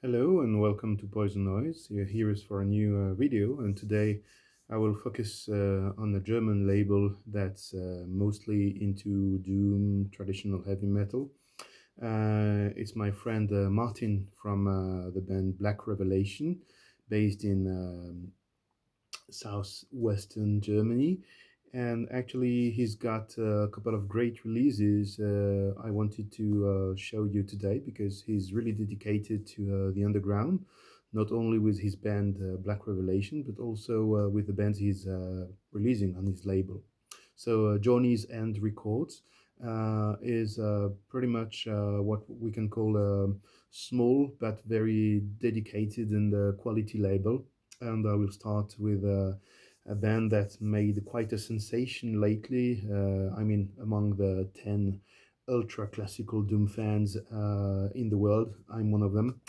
Hello and welcome to PoisoNoisE. Here is for a new video, and today I will focus on a German label that's mostly into doom, traditional heavy metal. It's my friend Martin from the band Black Revelation, based in southwestern Germany. And actually, he's got a couple of great releases I wanted to show you today because he's really dedicated to the underground, not only with his band Black Revelation, but also with the bands he's releasing on his label. So, Johnny's End Records is pretty much what we can call a small but very dedicated and quality label. And I will start with a band that made quite a sensation lately. Among the 10 ultra classical doom fans in the world, I'm one of them.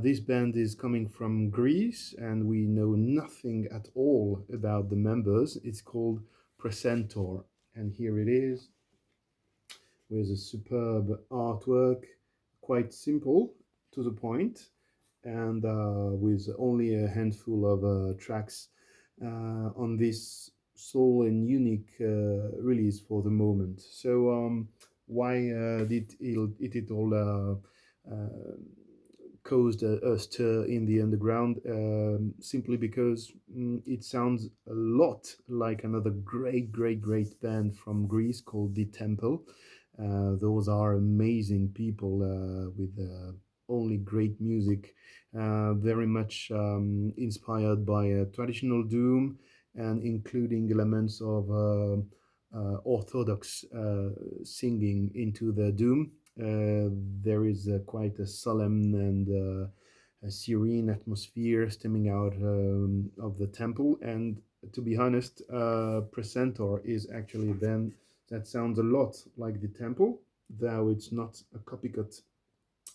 This band is coming from Greece, and we know nothing at all about the members. It's called Precentor, and here it is with a superb artwork, quite simple to the point, and with only a handful of tracks on this sole and unique release for the moment. So why did it all caused a stir in the underground? Simply because it sounds a lot like another great band from Greece called The Temple. Those are amazing people with only great music, very much inspired by traditional doom and including elements of orthodox singing into the doom. There is quite a solemn and a serene atmosphere stemming out of the temple. And to be honest, Precentor is actually a band that sounds a lot like the temple, though it's not a copycat.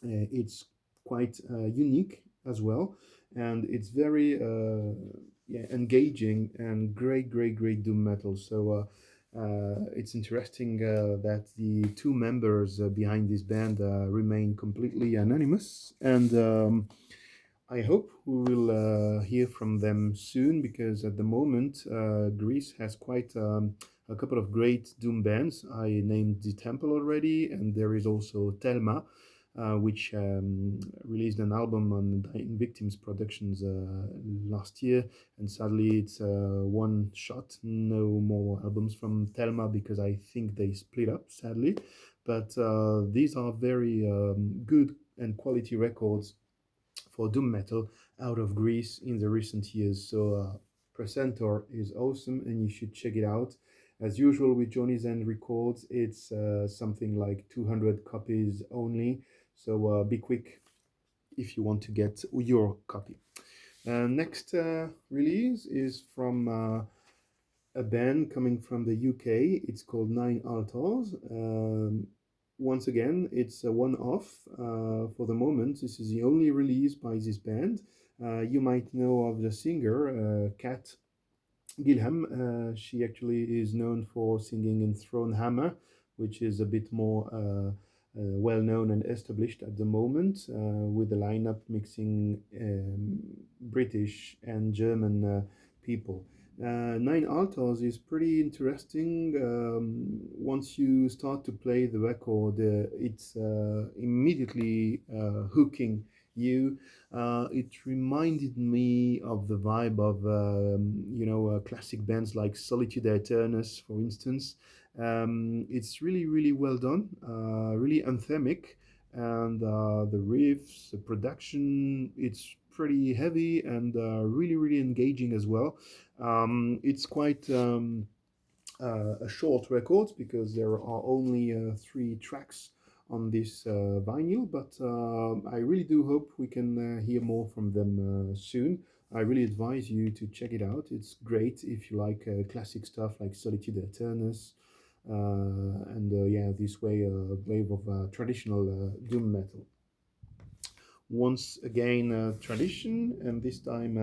It's quite unique as well, and it's very engaging and great doom metal. So it's interesting that the two members behind this band remain completely anonymous, and I hope we will hear from them soon, because at the moment Greece has quite a couple of great doom bands. I named The Temple already, and there is also Telma, which released an album on Dying Victims Productions last year, and sadly it's one shot. No more albums from Telma because I think they split up, sadly. But these are very good and quality records for doom metal out of Greece in the recent years. So Precentor is awesome, and you should check it out. As usual with Johnny's End Records, it's something like 200 copies only. So be quick if you want to get your copy. Next release is from a band coming from the UK. It's called Nine Altars. Once again, it's a one-off for the moment. This is the only release by this band. You might know of the singer, Kat Gilham. She actually is known for singing in Throne Hammer, which is a bit more well known and established at the moment, with the lineup mixing British and German people. Nine Altars is pretty interesting. Once you start to play the record, it's immediately hooking you. It reminded me of the vibe of classic bands like Solitude Aeternus, for instance. It's really well done, really anthemic, and the riffs, the production, it's pretty heavy and really engaging as well. It's quite a short record because there are only 3 tracks on this vinyl, but I really do hope we can hear more from them soon. I really advise you to check it out. It's great if you like classic stuff like Solitude Aeternus, and yeah, this wave of traditional doom metal. Once again, tradition, and this time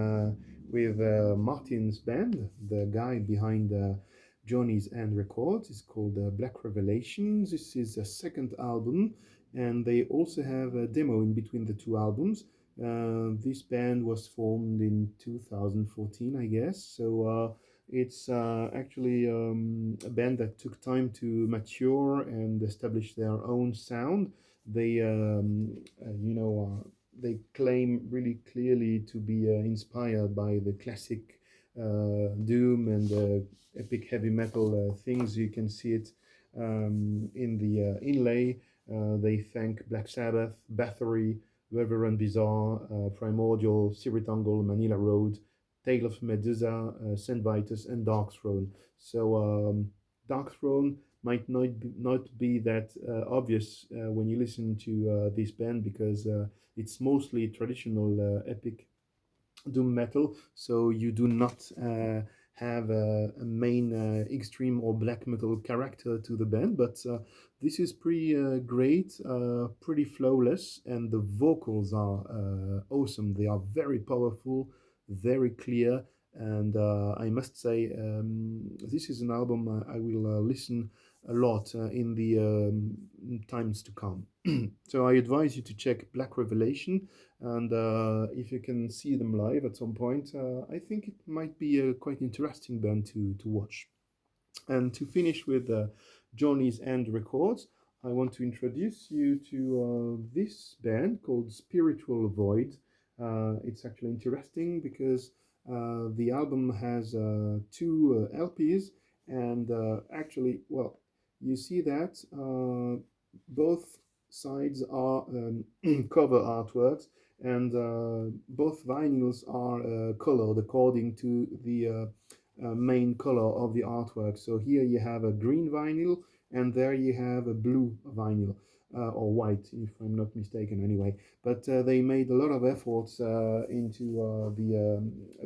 with Martin's band, the guy behind Johnny's End Records. It's called Black Revelation. This is a second album, and they also have a demo in between the two albums. This band was formed in 2014, I guess. So it's actually a band that took time to mature and establish their own sound. They, they claim really clearly to be inspired by the classic doom and epic heavy metal things. You can see it in the inlay. They thank Black Sabbath, Bathory, Reverend Bizarre, Primordial, Siritangle, Manila Road, Tale of Medusa, Saint Vitus, and Dark Throne. So Dark Throne might not be that obvious when you listen to this band, because it's mostly traditional epic doom metal, so you do not have a main extreme or black metal character to the band, but this is pretty great, pretty flawless, and the vocals are awesome. They are very powerful, very clear, and I must say this is an album I will listen a lot in the times to come. So I advise you to check Black Revelation, and if you can see them live at some point, I think it might be a quite interesting band to watch. And to finish with Johnny's End Records, I want to introduce you to this band called Spiritual Void. It's actually interesting because the album has two LPs, and actually, well, you see that both sides are cover artworks, and both vinyls are colored according to the main color of the artwork. So here you have a green vinyl, and there you have a blue vinyl, or white, if I'm not mistaken, anyway. But they made a lot of efforts into the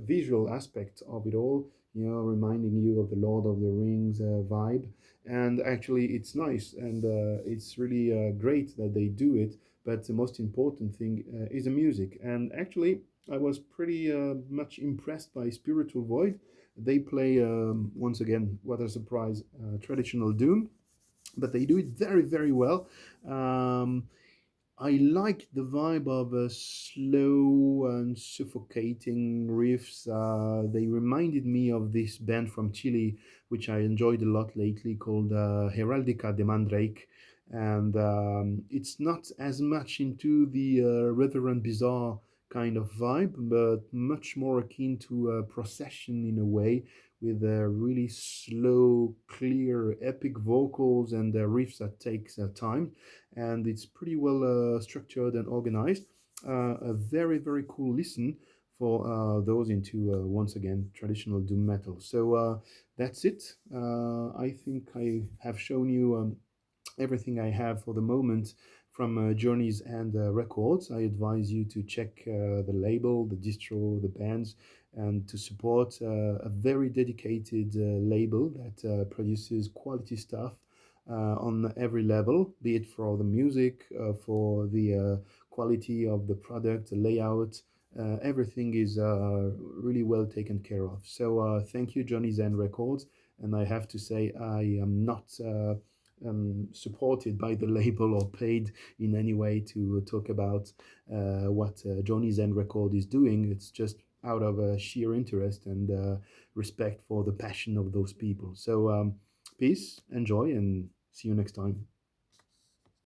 visual aspect of it all, reminding you of the Lord of the Rings vibe. And actually, it's nice, and it's really great that they do it. But the most important thing is the music. And actually, I was pretty much impressed by Spiritual Void. They play, once again, what a surprise, traditional Doom, but they do it very, very well. I like the vibe of slow and suffocating riffs. They reminded me of this band from Chile, which I enjoyed a lot lately, called Heraldica de Mandrake. And it's not as much into the Reverend Bizarre kind of vibe, but much more akin to a procession in a way, with really slow, clear, epic vocals and riffs that takes time, and it's pretty well structured and organized. A very, very cool listen for those into, once again, traditional doom metal. So that's it. I think I have shown you everything I have for the moment from Journeys and Records. I advise you to check the label, the distro, the bands, and to support a very dedicated label that produces quality stuff on every level, be it for the music, for the quality of the product, the layout. Everything is really well taken care of. So thank you, Johnny Zen Records. And I have to say, I am not supported by the label or paid in any way to talk about what Johnny Zen Record is doing. It's just out of sheer interest and respect for the passion of those people. So peace, enjoy, and see you next time.